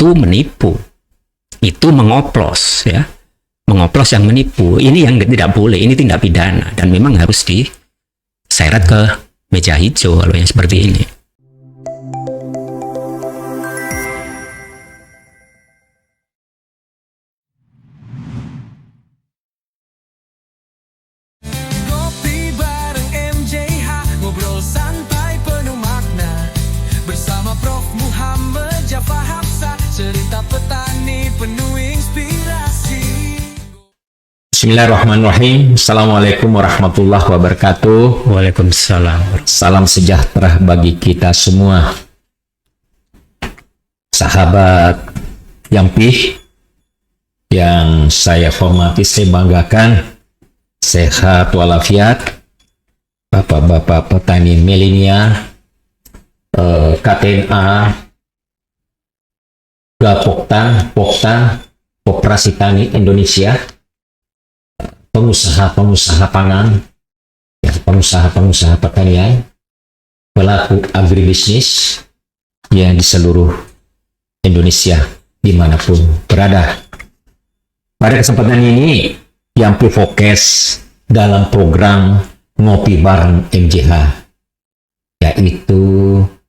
itu menipu, itu mengoplos ya, mengoplos yang menipu. Ini yang tidak boleh, ini tindak pidana dan memang harus diseret ke meja hijau kalau yang seperti ini. Kopi bareng MJH, ngobrol santai penuh makna. Bersama Prof. Muhammad Jafar Hafsah, cerita petani penuh inspirasi. Bismillahirrahmanirrahim. Assalamualaikum warahmatullahi wabarakatuh. Waalaikumsalam. Salam sejahtera bagi kita semua. Sahabat Yampih yang saya hormati, saya banggakan, sehat walafiat, bapak-bapak petani milenial, KTNA, Gapoktan, Koperasi Tani Indonesia, pengusaha-pengusaha pangan, ya, pengusaha-pengusaha pertanian, pelaku agribisnis yang di seluruh Indonesia dimanapun berada. Pada kesempatan ini, Yampih Fokus dalam program Ngopi Bareng MJH, yaitu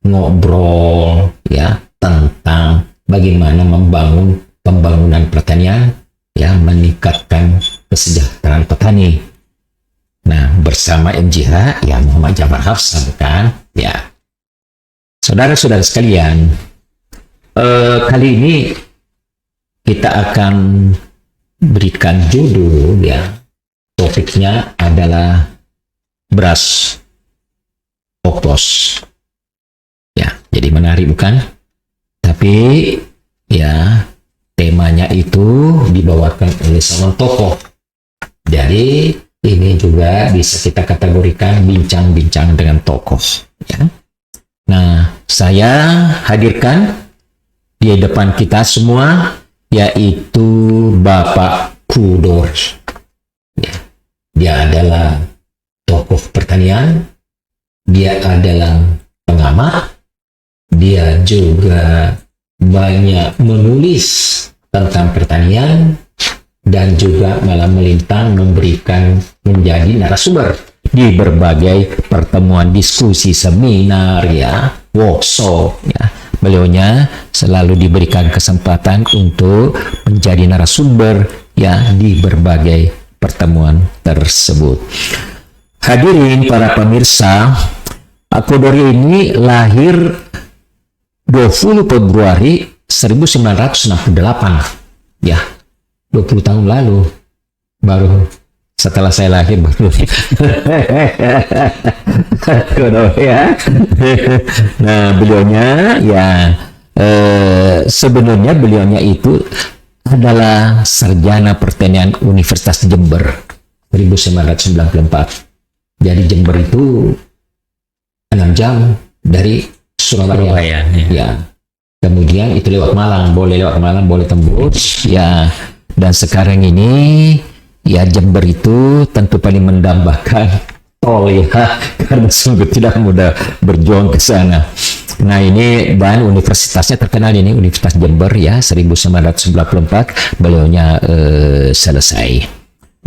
ngobrol ya tentang bagaimana membangun pembangunan pertanian, ya, meningkatkan kesejahteraan petani. Nah, bersama MJH, ya, Muhammad Jafar Hafsah, kan? Ya. Saudara-saudara sekalian, kali ini kita akan berikan judul, ya. Topiknya adalah beras oplos. Ya, jadi menarik bukan? Tapi, ya, temanya itu dibawakan oleh seorang tokoh. Jadi ini juga bisa kita kategorikan bincang-bincang dengan tokoh. Ya. Nah, saya hadirkan di depan kita semua yaitu Bapak Kudor. Ya. Dia adalah tokoh pertanian, dia adalah pengamat, dia juga banyak menulis tentang pertanian dan juga malah melintang memberikan menjadi narasumber di berbagai pertemuan, diskusi, seminar, ya, workshop, ya. Beliaunya selalu diberikan kesempatan untuk menjadi narasumber, ya, di berbagai pertemuan tersebut. Hadirin para pemirsa, Kudori ini lahir 20 Februari 1968, ya, 20 tahun lalu, baru setelah saya lahir baru. Ya. Nah, beliaunya, ya, sebenarnya beliaunya itu adalah sarjana pertanian Universitas Jember 1994. Jadi Jember itu 6 jam dari Surabaya. Ya. Kemudian itu lewat Malang, boleh tembus, ya. Dan sekarang ini, ya, Jember itu tentu paling mendambakan tol, ya, karena sungguh tidak mudah berjuang ke sana. Nah, ini, dan universitasnya terkenal ini, Universitas Jember, ya, 1994 beliaunya selesai.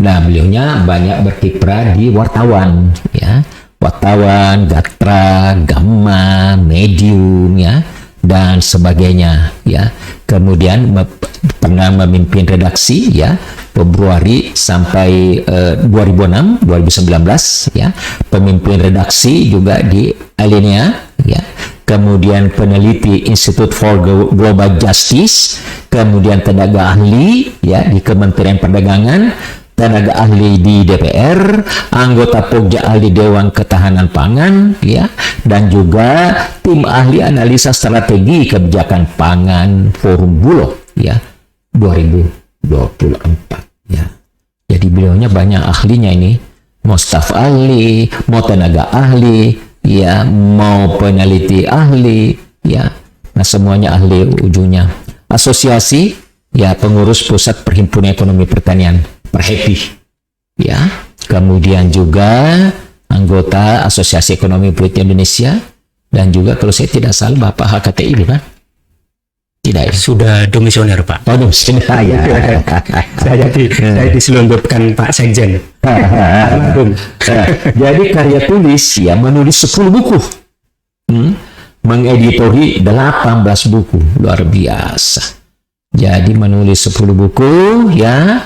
Nah, beliaunya banyak berkiprah di wartawan, ya, wartawan, Gatra, Gamma, Medium, ya, dan sebagainya, ya. Kemudian pernah memimpin redaksi, ya, Februari sampai 2006-2019, ya, pemimpin redaksi juga di Alinea, ya. Kemudian peneliti Institute for Global Justice, kemudian tenaga ahli, ya, di Kementerian Perdagangan, tenaga ahli di DPR, anggota Pokja ahli Dewan Ketahanan Pangan, ya, dan juga tim ahli analisa strategi kebijakan pangan Forum Bulog, ya, 2024, ya. Jadi beliaunya banyak ahlinya ini, mau staf ahli, mau tenaga ahli, ya, mau peneliti ahli, ya. Nah, semuanya ahli ujungnya. Asosiasi, ya, pengurus Pusat Perhimpunan Ekonomi Pertanian Perhepi, ya. Kemudian juga anggota Asosiasi Ekonomi Politik Indonesia, dan juga kalau saya tidak salah Bapak HKTI, bukan? Tidak ya? Sudah domisioner Pak. Oh, sudah ya. Saya diselundupkan Pak Sekjen. Almarhum. Jadi karya tulis ya menulis 10 buku. Mengeditori 18 buku. Luar biasa. Jadi menulis 10 buku ya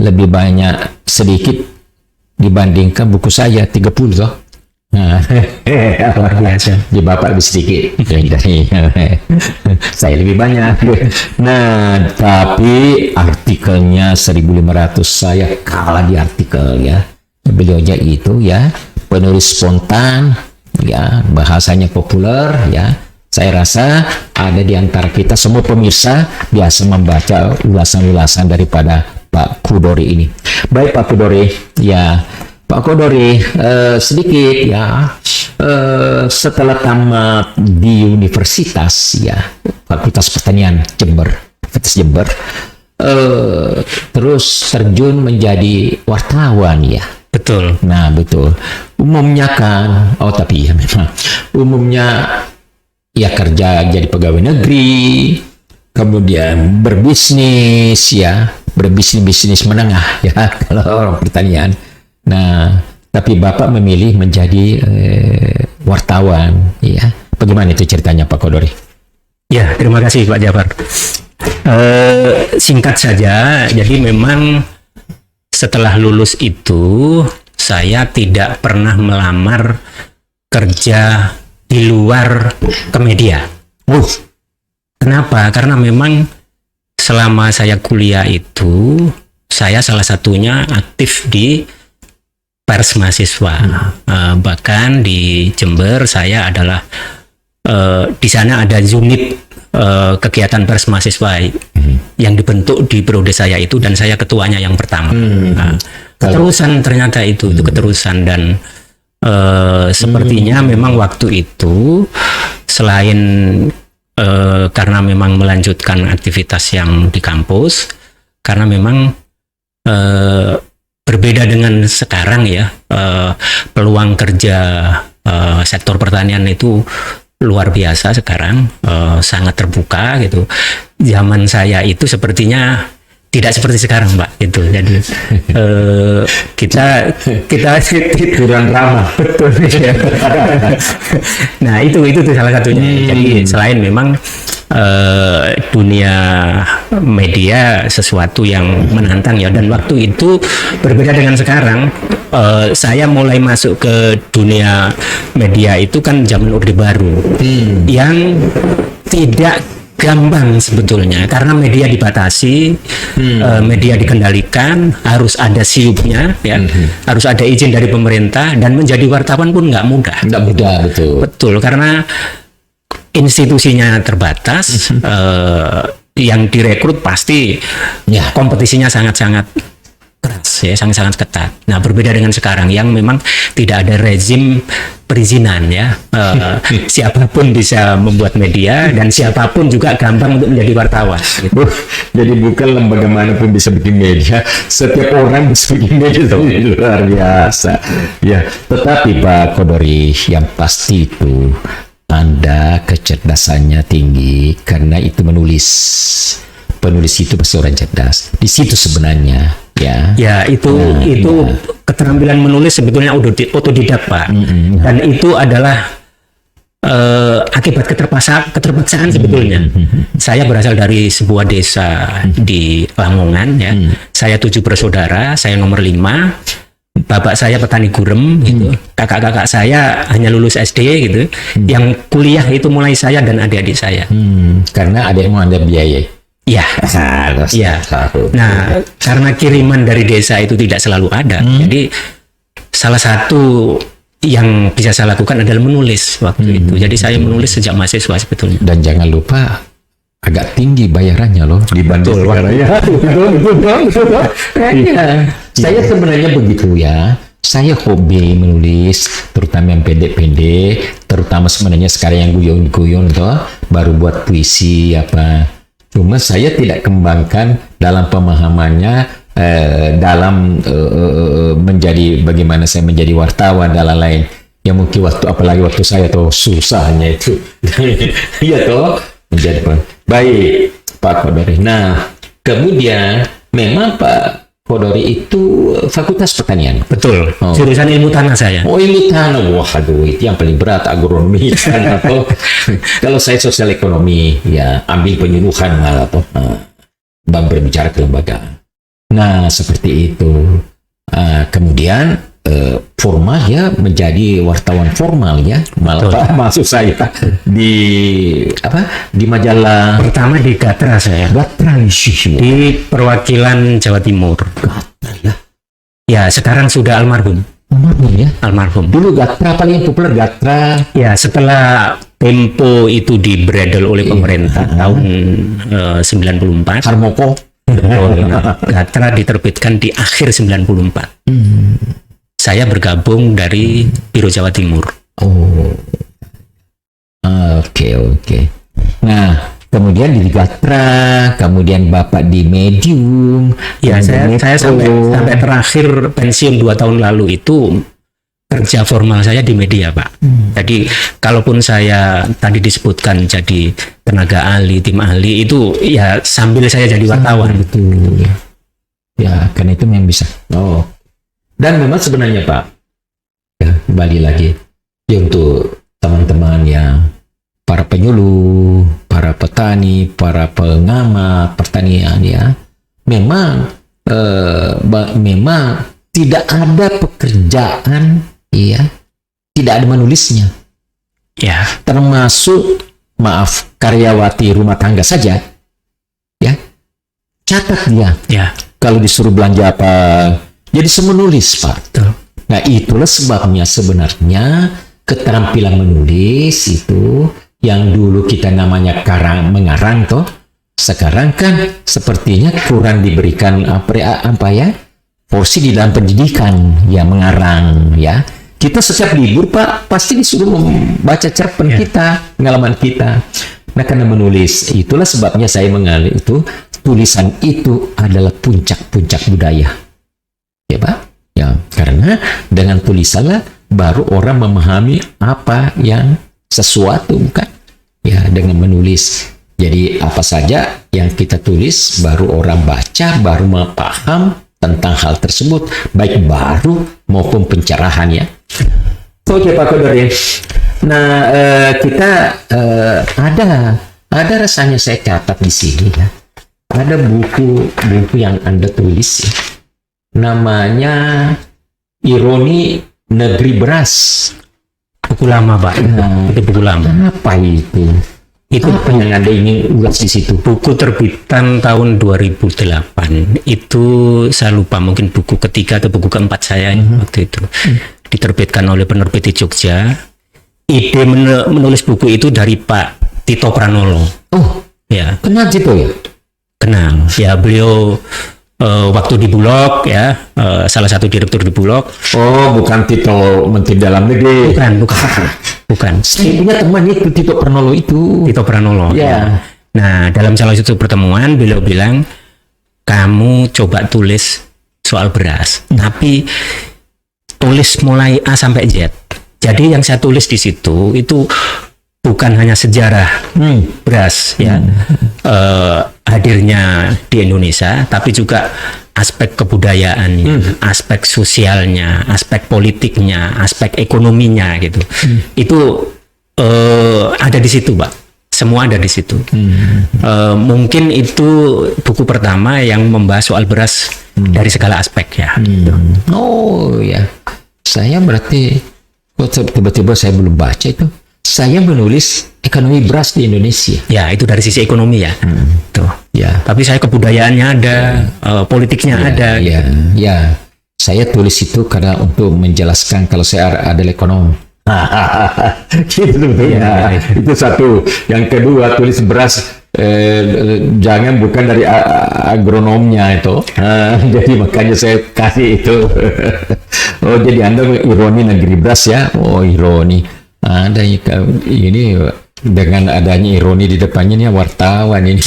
lebih banyak sedikit dibandingkan buku saya 30 toh. Nah, luar biasa. Di Bapak lebih sedikit dari saya lebih banyak. Nah, tapi artikelnya 1.500 saya kalah di artikel ya. Beliaunya itu ya penulis spontan ya, bahasanya populer ya. Saya rasa ada di antara kita semua pemirsa biasa membaca ulasan-ulasan daripada Pak Kudori ini. Baik Pak Kudori, ya Pak Kudori sedikit ya setelah tamat di Universitas ya Fakultas Pertanian Jember, terus terjun menjadi wartawan ya. Betul. Nah betul. Umumnya kan, tapi ya memang umumnya ya kerja jadi pegawai negeri, kemudian berbisnis bisnis menengah ya kalau orang pertanian. Nah, tapi Bapak memilih menjadi wartawan ya. Bagaimana itu ceritanya Pak Kudori? Ya, terima kasih Pak Jafar. Singkat saja, jadi memang setelah lulus itu saya tidak pernah melamar kerja di luar ke media. Kenapa? Karena memang selama saya kuliah itu saya salah satunya aktif di pers mahasiswa. Bahkan di Jember saya adalah di sana ada unit kegiatan pers mahasiswa yang dibentuk di periode saya itu, dan saya ketuanya yang pertama. Keterusan ternyata itu keterusan, dan sepertinya memang waktu itu selain karena memang melanjutkan aktivitas yang di kampus, karena memang berbeda dengan sekarang ya, peluang kerja sektor pertanian itu luar biasa sekarang, sangat terbuka gitu. Zaman saya itu sepertinya tidak seperti sekarang Pak gitu. Jadi kita kurang ramah. Betul ya. Nah itu salah satunya. Jadi selain memang dunia media sesuatu yang menantang ya, dan waktu itu berbeda dengan sekarang. Saya mulai masuk ke dunia media itu kan zaman Orde Baru yang tidak gampang sebetulnya, karena media dibatasi, media dikendalikan, harus ada siupnya ya, harus ada izin dari pemerintah, dan menjadi wartawan pun nggak mudah. Nggak mudah, betul, karena institusinya terbatas, yang direkrut pasti ya kompetisinya sangat-sangat keras ya, sangat-sangat ketat. Nah berbeda dengan sekarang yang memang tidak ada rezim perizinan ya, siapapun bisa membuat media dan siapapun juga gampang untuk menjadi wartawan gitu. Jadi bukan lembaga manapun bisa bikin media, setiap orang bisa bikin media. Luar biasa ya. Tetapi Pak Kudori, yang pasti itu Anda kecerdasannya tinggi, karena itu penulis itu pasti orang cerdas. Di situ sebenarnya ya itu keterampilan menulis sebetulnya otodidak Pak. Dan itu adalah akibat keterpaksaan sebetulnya. Saya berasal dari sebuah desa di Lamongan ya. Saya 7 bersaudara, saya nomor 5. Bapak saya petani gurem gitu. Kakak-kakak saya hanya lulus SD gitu. Yang kuliah itu mulai saya dan adik-adik saya. Karena ada yang mau Anda biayai. Ya. Nah, karena kiriman dari desa itu tidak selalu ada. Jadi salah satu yang bisa saya lakukan adalah menulis waktu itu. Jadi saya menulis sejak mahasiswa sebetulnya. Dan jangan lupa agak tinggi bayarannya loh dibanding sekarang ya. Betul. Saya sebenarnya begitu ya. Saya hobi menulis, terutama yang pendek-pendek, terutama sebenarnya sekarang yang guyon-guyon toh, baru buat puisi apa. Cuma saya tidak kembangkan dalam pemahamannya, dalam menjadi bagaimana saya menjadi wartawan dan lain-lain. Ya mungkin apalagi waktu saya tuh susahnya itu. Iya toh. Baik, Pak Kodori. Nah, kemudian memang Pak Kodori itu Fakultas Pertanian. Betul. Oh. Jurusan ilmu tanah saya. Oh, ilmu tanah. Waduh, itu yang paling berat, agronomi. Atau kalau saya sosial ekonomi, ya ambil penyuluhan malah toh. Berbicara kelembagaan. Nah, seperti itu. Kemudian formal ya menjadi wartawan formal ya, malah Pak, maksud saya di majalah Pertama di Gatra saya. Gatra Di perwakilan Jawa Timur. Gatra ya. Ya, sekarang sudah almarhum. Ya. Almarhum. Dulu Gatra paling populer Gatra. Ya, setelah Tempo itu dibredel oleh pemerintah tahun 94. Harmoko. Gatra diterbitkan di akhir 94. Saya bergabung dari Biro Jawa Timur. Oh. Oke. Nah, kemudian di Gatra, kemudian Bapak di Medium. Ya, saya sampai terakhir pensiun 2 tahun lalu itu kerja formal saya di media, Pak. Jadi kalaupun saya tadi disebutkan jadi tenaga ahli, tim ahli, itu ya sambil saya jadi wartawan. Betul. Ya, karena itu yang bisa. Oh. Dan memang sebenarnya Pak, ya, kembali lagi ya, untuk teman-teman yang para penyuluh, para petani, para pengamat pertanian ya, memang tidak ada pekerjaan ya, tidak ada menulisnya. Ya, Termasuk karyawati rumah tangga saja ya, catat dia. ya. Kalau disuruh belanja apa, jadi semenulis Pak. Betul. Nah, itulah sebabnya sebenarnya keterampilan menulis itu yang dulu kita namanya mengarang toh, sekarang kan sepertinya kurang diberikan apa ya, porsi di dalam pendidikan ya, mengarang ya. Kita setiap libur Pak pasti disuruh membaca cerpen kita, pengalaman kita. Nah, karena menulis itulah sebabnya saya mengalih itu, tulisan itu adalah puncak-puncak budaya. Ya Pak, ya, karena dengan tulisanlah baru orang memahami apa yang sesuatu, bukan? Ya, dengan menulis. Jadi apa saja yang kita tulis baru orang baca, baru paham tentang hal tersebut, baik baru maupun pencerahan ya. Oke Pak Kodori. Nah, kita ada rasanya saya catat di sini ya. Ada buku yang Anda tulis ya. Namanya Ironi Negeri Beras. Buku lama, Pak. Itu buku lama. Apa itu? Itu apa yang Anda ingin ulas di situ? Buku terbitan tahun 2008. Itu saya lupa, mungkin buku ketiga atau buku keempat saya waktu itu. Diterbitkan oleh penerbit di Jogja. Ide menulis buku itu dari Pak Tito Pranolo. Oh, Ya, kenal Tito ya? kenal. Ya, beliau waktu di Bulog ya, salah satu direktur di Bulog. Oh, bukan Tito Menteri Dalam Negeri. Bukan. Saya punya teman itu Tito Pranolo itu. Tito Pranolo. Ya. Nah, dalam salah satu pertemuan beliau bilang, kamu coba tulis soal beras, tapi tulis mulai A sampai Z. Jadi yang saya tulis di situ itu bukan hanya sejarah beras ya, hadirnya di Indonesia, tapi juga aspek kebudayaannya, aspek sosialnya, aspek politiknya, aspek ekonominya gitu. Itu ada di situ, Pak. Semua ada di situ. Mungkin itu buku pertama yang membahas soal beras dari segala aspek ya. Oh ya, saya berarti tiba-tiba saya belum baca itu. Saya menulis ekonomi beras di Indonesia. Ya, itu dari sisi ekonomi ya. Tuh. Ya. Tapi saya kebudayaannya ada, politiknya ada. Ya, ya. Saya tulis itu karena untuk menjelaskan kalau saya adalah ekonom. Gitu ya. Itu satu. Yang kedua, tulis beras jangan bukan dari agronomnya itu. Jadi makanya saya kasih itu. Oh, jadi Anda ironi negeri beras ya? Oh, ironi. Ada ini dengan adanya ironi di depannya nih, wartawan ini.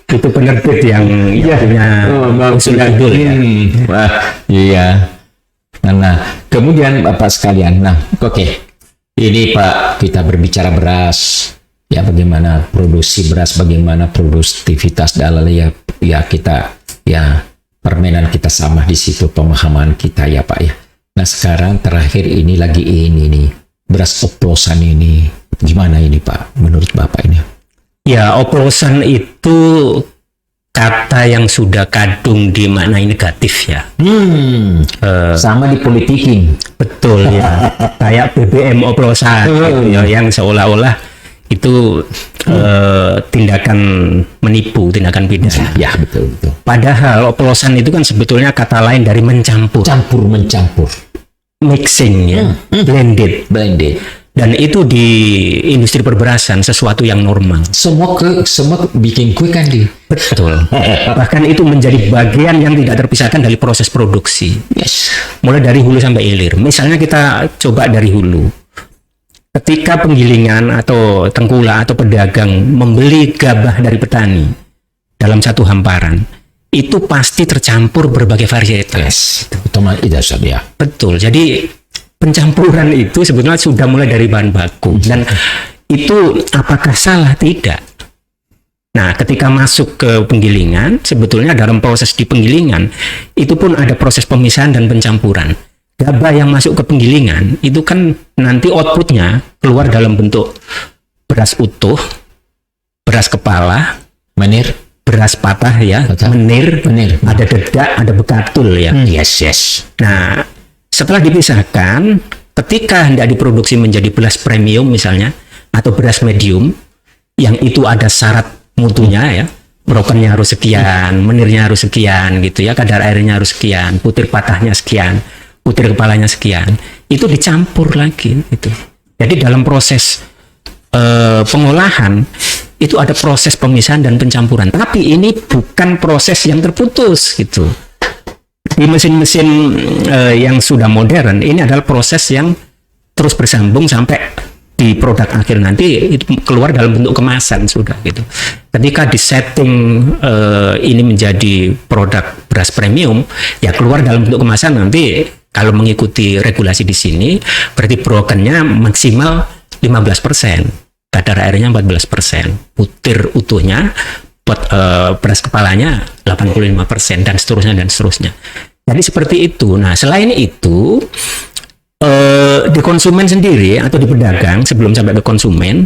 Itu penerbit yang punya usul judul ya. Wah, iya. Nah, kemudian Bapak sekalian, oke. Ini Pak, kita berbicara beras. ya bagaimana produksi beras, bagaimana produktivitas dalam ya kita ya permainan kita sama di situ, pemahaman kita ya Pak ya. Nah sekarang terakhir ini lagi ini nih beras oplosan ini gimana ini Pak menurut Bapak ini? Ya, oplosan itu kata yang sudah kadung dimaknai negatif ya. Sama dipolitikin. Betul ya. Kayak BBM oplosan gitu ya, yang seolah-olah itu tindakan menipu, tindakan pidana. Ya betul betul. Padahal oplosan itu kan sebetulnya kata lain dari mencampur, Mencampur. mixing ya, blended. Dan itu di industri perberasan sesuatu yang normal. Semua bikin kue kan di. Betul. Bahkan itu menjadi bagian yang tidak terpisahkan dari proses produksi. Yes. Mulai dari hulu sampai hilir. Misalnya kita coba dari hulu. Ketika penggilingan atau tengkulak atau pedagang membeli gabah dari petani dalam satu hamparan, itu pasti tercampur berbagai varietas. Otomatis ya. Betul. Jadi pencampuran itu sebetulnya sudah mulai dari bahan baku, dan itu apakah salah? Tidak. Nah, ketika masuk ke penggilingan, sebetulnya dalam proses di penggilingan itu pun ada proses pemisahan dan pencampuran. Gabah yang masuk ke penggilingan itu kan nanti outputnya keluar dalam bentuk beras utuh, beras kepala, beras patah ya, menir, ada dedak, ada bekatul ya. Yes. Nah, setelah dipisahkan, ketika hendak diproduksi menjadi beras premium misalnya, atau beras medium, yang itu ada syarat mutunya ya, brokennya harus sekian, menirnya harus sekian gitu ya, kadar airnya harus sekian, putir patahnya sekian, putir kepalanya sekian, itu dicampur lagi gitu. Jadi dalam proses pengolahan itu ada proses pemisahan dan pencampuran, tapi ini bukan proses yang terputus gitu. Di mesin-mesin yang sudah modern, ini adalah proses yang terus bersambung sampai di produk akhir nanti itu keluar dalam bentuk kemasan sudah gitu. Ketika disetting ini menjadi produk beras premium, ya keluar dalam bentuk kemasan nanti kalau mengikuti regulasi di sini, berarti brokennya maksimal 15%, kadar airnya 14%, putir utuhnya beras kepalanya 85% dan seterusnya. Jadi seperti itu. Nah, selain itu di konsumen sendiri atau di pedagang sebelum sampai ke konsumen,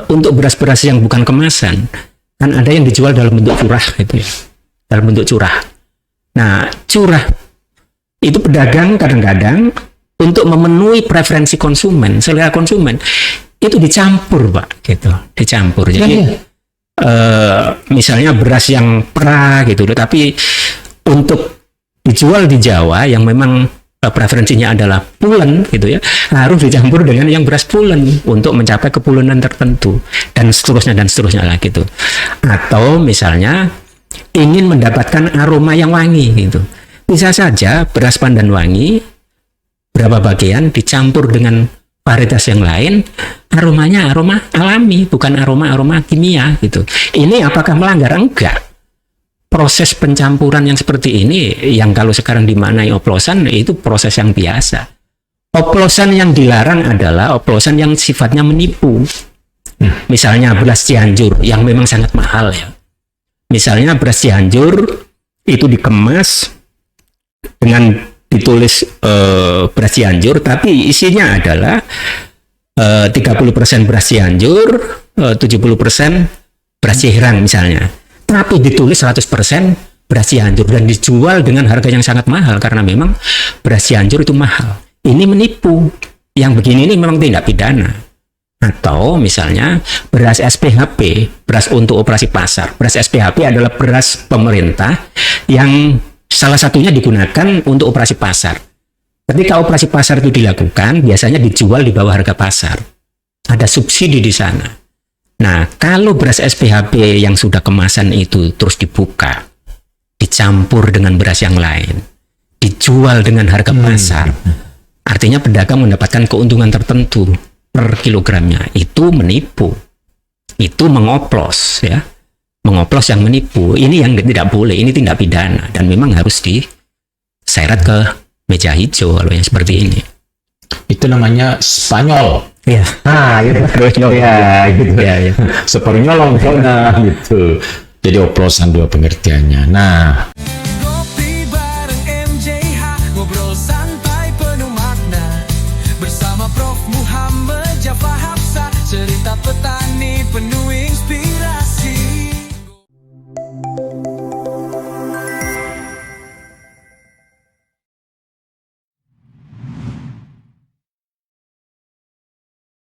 untuk beras-beras yang bukan kemasan kan ada yang dijual dalam bentuk curah gitu ya. Dalam bentuk curah. Nah, curah itu pedagang kadang-kadang untuk memenuhi preferensi konsumen, selera konsumen, itu dicampur, Pak, gitu. Dicampur. Jadi misalnya beras yang pra gitu, tapi untuk dijual di Jawa yang memang preferensinya adalah pulen gitu ya, harus dicampur dengan yang beras pulen untuk mencapai kepulenan tertentu dan seterusnya lah gitu. Atau misalnya ingin mendapatkan aroma yang wangi gitu, bisa saja beras pandan wangi berapa bagian dicampur dengan varietas yang lain, aromanya aroma alami, bukan aroma kimia gitu. Ini apakah melanggar? Enggak. Proses pencampuran yang seperti ini, yang kalau sekarang dimaknai oplosan, itu proses yang biasa. Oplosan yang dilarang adalah oplosan yang sifatnya menipu. Misalnya beras Cianjur yang memang sangat mahal ya. Misalnya beras Cianjur itu dikemas dengan ditulis beras Cianjur, tapi isinya adalah 30% beras Cianjur, 70% beras Ciherang misalnya. Tapi ditulis 100% beras Cianjur dan dijual dengan harga yang sangat mahal karena memang beras Cianjur itu mahal. Ini menipu. Yang begini ini memang tindak pidana. Atau misalnya beras SPHP, beras untuk operasi pasar. Beras SPHP adalah beras pemerintah yang salah satunya digunakan untuk operasi pasar. Ketika operasi pasar itu dilakukan, biasanya dijual di bawah harga pasar. Ada subsidi di sana. Nah, kalau beras SPHP yang sudah kemasan itu terus dibuka, dicampur dengan beras yang lain, dijual dengan harga pasar, artinya pedagang mendapatkan keuntungan tertentu per kilogramnya. Itu menipu. Itu mengoplos ya. Mengoplos yang menipu, ini yang tidak boleh, ini tindak pidana dan memang harus diseret ke meja hijau kalau yang seperti ini. Itu namanya Spanyol. Iya. Nah, gitu. Terus nyolong. Ya, gitu. Iya, iya. Seperti nyolong, gitu. Jadi oplosan dua pengertiannya. Nah,